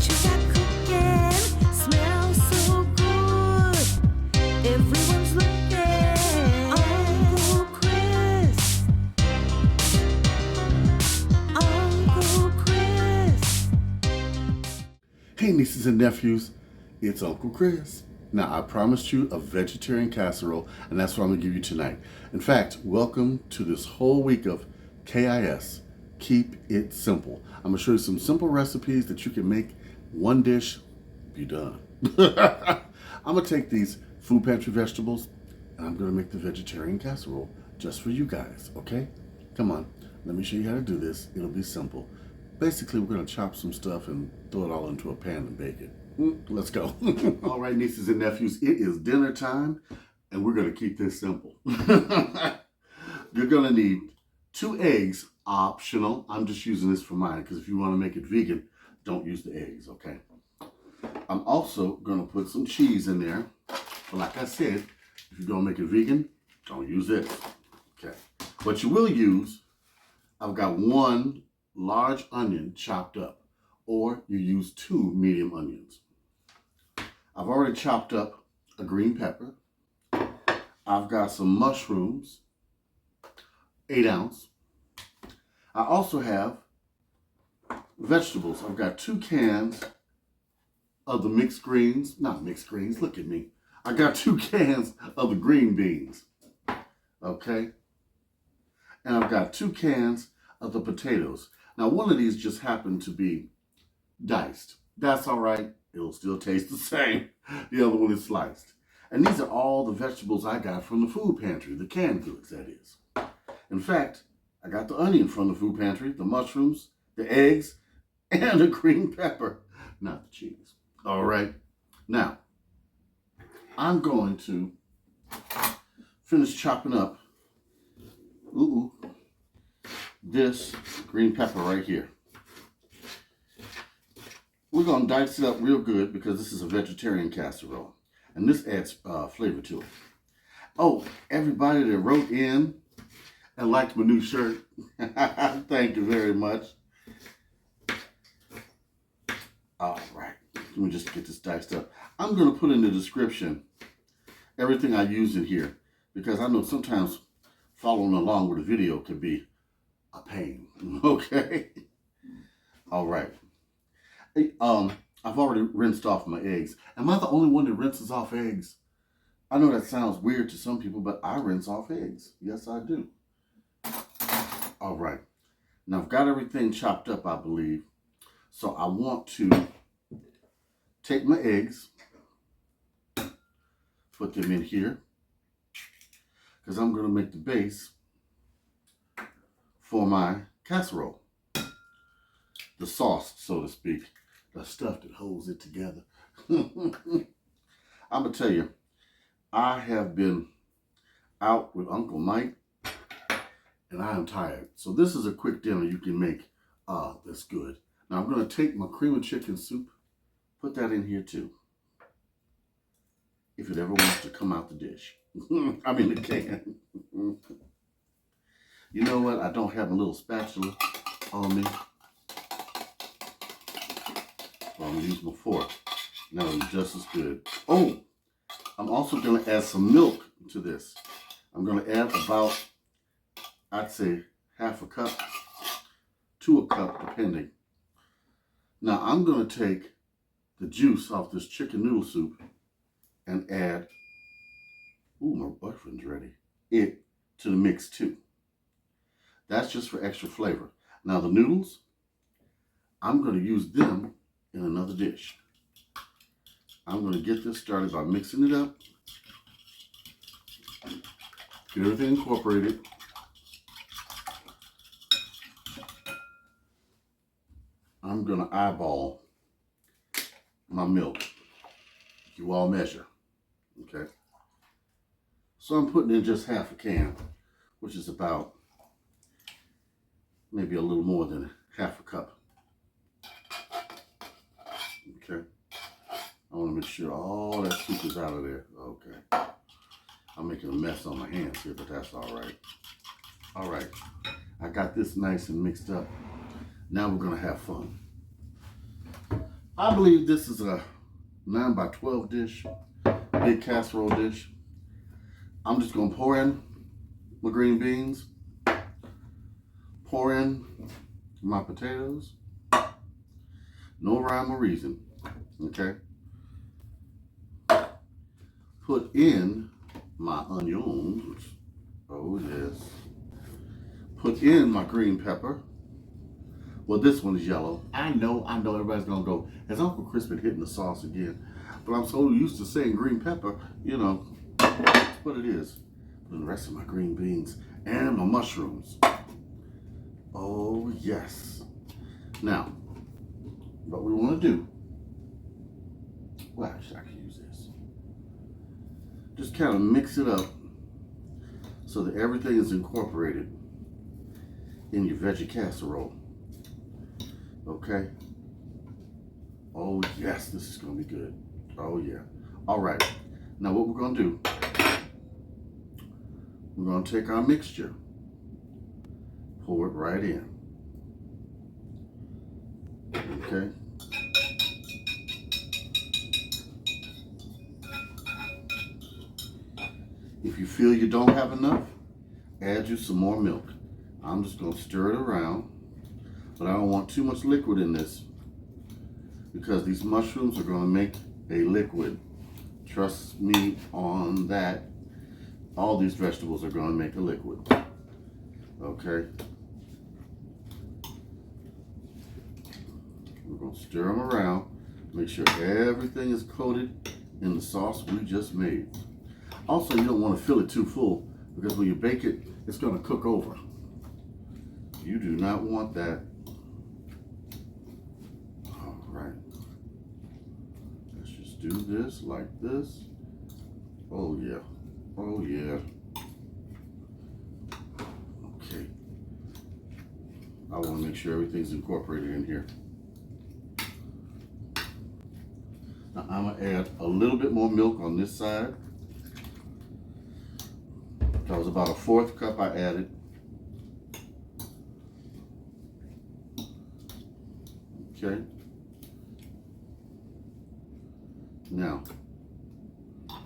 you got cooking smells so good. Everyone's looking. Uncle Chris. Uncle Chris. Hey nieces and nephews, it's Uncle Chris. Now I promised you a vegetarian casserole, and that's what I'm gonna give you tonight. In fact, welcome to this whole week of KIS, Keep It Simple. I'm gonna show you some simple recipes that you can make one dish, be done. I'm gonna take these food pantry vegetables and I'm gonna make the vegetarian casserole just for you guys, okay? Come on, let me show you how to do this. It'll be simple. Basically, we're gonna chop some stuff and throw it all into a pan and bake it. Let's go. All right, nieces and nephews, it is dinner time and we're gonna keep this simple. You're gonna need 2 eggs, optional. I'm just using this for mine because if you wanna make it vegan, don't use the eggs, okay? I'm also gonna put some cheese in there. But like I said, if you're gonna make it vegan, don't use this, okay? What you will use, I've got 1 large onion chopped up, or you use 2 medium onions. I've already chopped up a green pepper. I've got some mushrooms, 8 ounce. I also have vegetables. I've got 2 cans of the mixed greens, not mixed greens, look at me. I got 2 cans of the green beans, okay? And I've got 2 cans of the potatoes. Now, one of these just happened to be diced. That's all right. It'll still taste the same. The other one is sliced. And these are all the vegetables I got from the food pantry, the canned goods, that is. In fact, I got the onion from the food pantry, the mushrooms, the eggs, and the green pepper, not the cheese. All right. Now, I'm going to finish chopping up this green pepper right here. We're going to dice it up real good because this is a vegetarian casserole. And this adds flavor to it. Oh, everybody that wrote in and liked my new shirt, thank you very much. All right, let me just get this diced up. I'm going to put in the description everything I use in here because I know sometimes following along with a video could be a pain, okay? All right. I've already rinsed off my eggs. Am I the only one that rinses off eggs? I know that sounds weird to some people, but I rinse off eggs. Yes, I do. All right. Now, I've got everything chopped up, I believe. So I want to take my eggs, put them in here, because I'm going to make the base for my casserole. The sauce, so to speak. The stuff that holds it together. I'm going to tell you, I have been out with Uncle Mike, and I am tired. So this is a quick dinner you can make that's good. Now I'm going to take my cream of chicken soup, put that in here too. If it ever wants to come out the dish. I mean the can. You know what? I don't have a little spatula on me. So I'm going to use my fork. Now it'll be just as good. Oh, I'm also going to add some milk to this. I'm going to add about, I'd say, half a cup to a cup, depending. Now I'm going to take the juice off this chicken noodle soup and add, my boyfriend's ready, it to the mix too. That's just for extra flavor. Now the noodles, I'm going to use them in another dish. I'm going to get this started by mixing it up. Get everything incorporated. I'm going to eyeball my milk. You all measure, okay? So I'm putting in just half a can, which is about maybe a little more than half a cup. Okay. I want to make sure all that soup is out of there. Okay. I'm making a mess on my hands here, but that's all right. All right. I got this nice and mixed up. Now we're going to have fun. I believe this is a 9 by 12 dish, big casserole dish. I'm just gonna pour in my green beans, pour in my potatoes, no rhyme or reason, okay? Put in my onions, oh yes. Put in my green pepper. Well, this one is yellow. I know everybody's gonna go, has Uncle Chris been hitting the sauce again? But I'm so used to saying green pepper, you know, that's what it is. Put in the rest of my green beans and my mushrooms. Oh, yes. Now, what we want to do, well, actually, I can use this. Just kind of mix it up so that everything is incorporated in your veggie casserole. Okay? Oh, yes, this is going to be good. Oh, yeah. All right. Now, what we're going to do, we're going to take our mixture, pour it right in. Okay? If you feel you don't have enough, add you some more milk. I'm just going to stir it around, but I don't want too much liquid in this because these mushrooms are going to make a liquid. Trust me on that. All these vegetables are going to make a liquid. Okay? We're going to stir them around. Make sure everything is coated in the sauce we just made. Also, you don't want to fill it too full because when you bake it, it's going to cook over. You do not want that. All right. Let's just do this like this. Oh, yeah. Oh, yeah. Okay. I want to make sure everything's incorporated in here. Now, I'm going to add a little bit more milk on this side. That was about a 1/4 cup I added. Okay. Now, I'll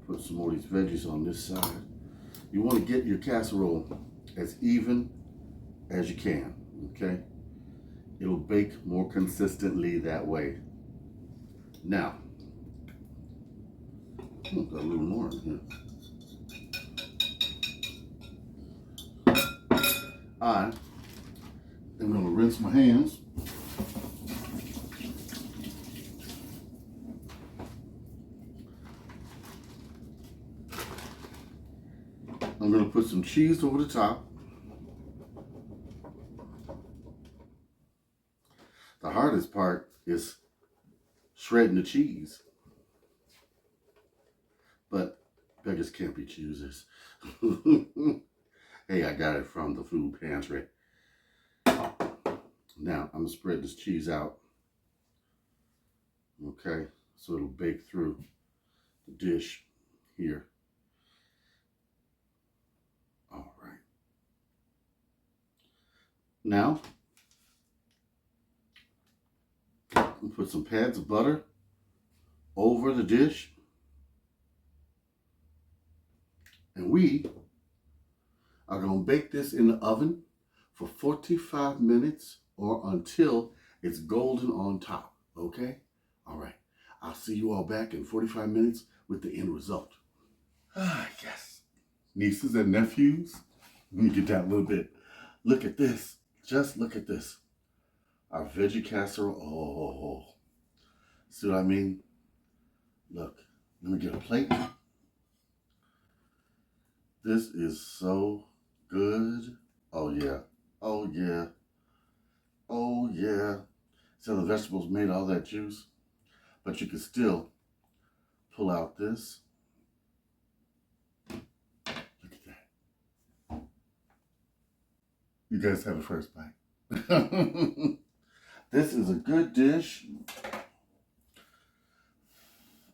put some more of these veggies on this side. You want to get your casserole as even as you can, okay? It'll bake more consistently that way. Now, got a little more in here. I am going to rinse my hands. I'm going to put some cheese over the top. The hardest part is shredding the cheese. But beggars can't be choosers. Hey, I got it from the food pantry. Now, I'm going to spread this cheese out. Okay, so it'll bake through the dish here. All right. Now, we'll put some pads of butter over the dish. And we are going to bake this in the oven for 45 minutes or until it's golden on top, okay? All right, I'll see you all back in 45 minutes with the end result. Yes. Nieces and nephews, let me get down a little bit. Look at this, just look at this. Our veggie casserole, oh. See what I mean? Look, let me get a plate. This is so good. Oh yeah, oh yeah, oh yeah. So the vegetables made all that juice, but you can still pull out this. Look at that. You guys have a first bite. This is a good dish.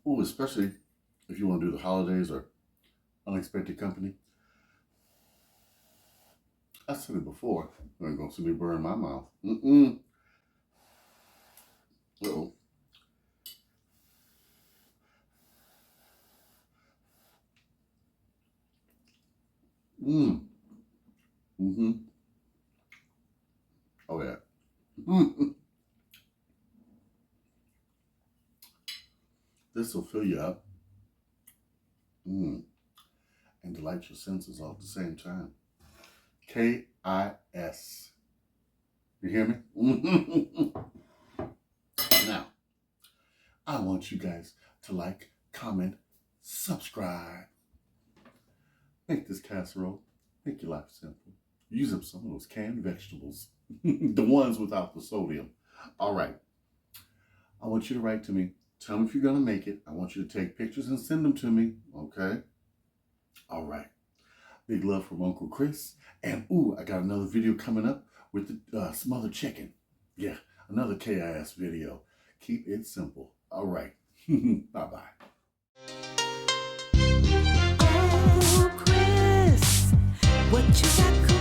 Oh, especially if you want to do the holidays or unexpected company. I said it before. You ain't gonna see me burn my mouth. Uh-oh. Mmm. Mm-hmm. Oh yeah. Mm. This will fill you up. Mm. And delight your senses all at the same time. KIS. You hear me? Now, I want you guys to like, comment, subscribe. Make this casserole. Make your life simple. Use up some of those canned vegetables. The ones without the sodium. All right. I want you to write to me. Tell me if you're going to make it. I want you to take pictures and send them to me. Okay? All right. Big love from Uncle Chris. And, ooh, I got another video coming up with the smothered chicken. Yeah, another KIS video. Keep it simple. All right. Bye-bye. Uncle Chris, what you got cooking?